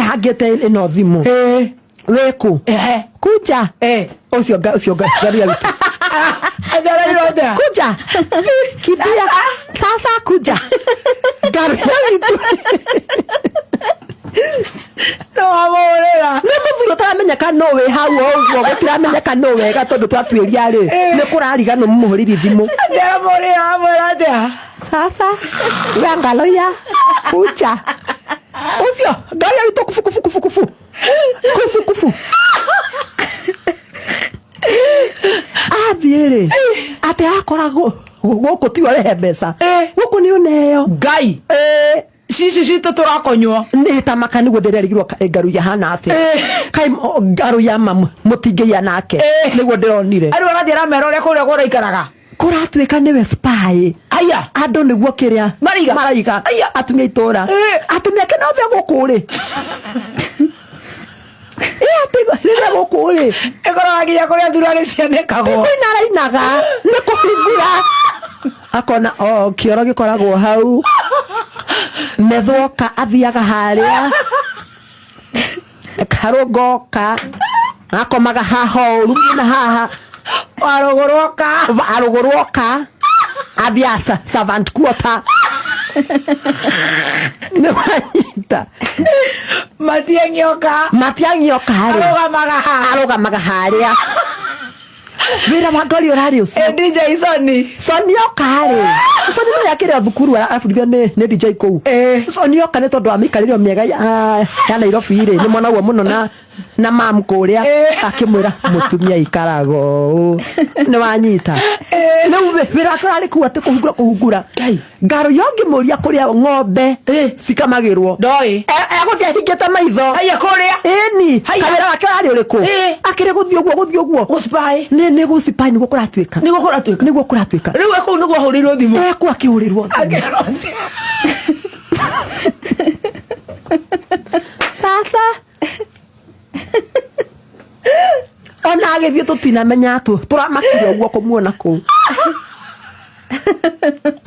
hangite ino thimu weku kuja ucio garia witu kuja kibia sasa kuja garia witu no amorera ne muthuro taramenyeka no we hau ogwo gutiramenyeka no wega tondu twatwiria ri ni kurariga no muhuriri thimu amorera amorada sasa wangaloya kuja ucio garia witu kufu abiere ate akoragwo guku ti orehe mbeca guku ni uneyo ngai cici citå tå rakonywo nä tamaka nä guo ndä rerigirwo ngaru yahana atä kai ngaru ya mamu må tingä nake nä guo ndä ronire arä arathiä ramera å rä a kå rä a gå raikaraga kå ratuä ka nä we spy aya andå nä guo kä rä a maraiga atumia itå ra atumia kä nothe gå kå rä rä rä a gå kå rä ä koraga nginya kå rä a thura gä cianäkagwo kwä narainaga nä kå hingura akona kä oro gä koragwo hau methoka athiaga harĩa karũngoka akomaga haha ũru na haha arũgũrwoka athia servant quarter nĩ wanyita matiang'ioka arũgamaga harĩa wĩra wa ngori ũrarĩ ũcio DJ Soni oka rĩ Soni no yakĩrĩa thukuru arabundithio nĩ DJ kũu Soni oka nĩ tondũ wa mĩikarĩre mĩega ya Nairobi rĩ nĩ mwana ũguo mũno na mam kũrĩa akĩmwĩra mũtumia ikarago nĩ wanyita rĩu wĩra wake ũrarĩ kũu atĩ kũhungura ngaro yongĩmũria kũrĩa ng'ombe cikamagĩrwo ndoĩ egũthiĩ ahingĩte maitho aya kũrĩa ĩni kawĩra wake ũrarĩ ũrĩkũ akĩrĩ gũthiĩ ũguo gũcipaĩ nĩ gũcipaĩ nĩguo kũratuĩka nĩguo kũratuĩka rĩu ekũu nĩguo ahũrĩirwo thimũ ekũ akĩhũrĩrwo sasa ona agĩthiĩ tũtinamenya tũramakire ũguo kũmuona kũu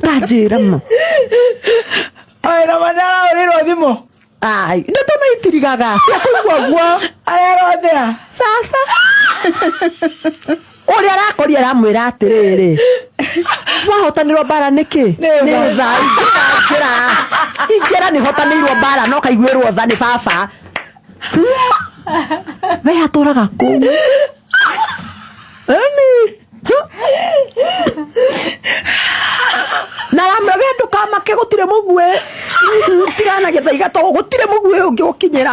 tanjĩra ma na manyara ahũrĩirwo thimũ ai nĩ tũnaitirigaga kũigua ũguo arerondea sasa ũrĩa arakoria aramwĩra atĩrĩrĩ wahotanĩrwo mbara nĩkĩ nĩ tha ingĩra nĩ hotanĩirwo mbara no kaiguĩrwo tha nĩ baba we atũraga kũu na ramwe we ndũkamake gũtirĩ mũguĩ tigana gĩthaiga tondũ gũtirĩ mũguĩ ũngĩ ũkinyĩra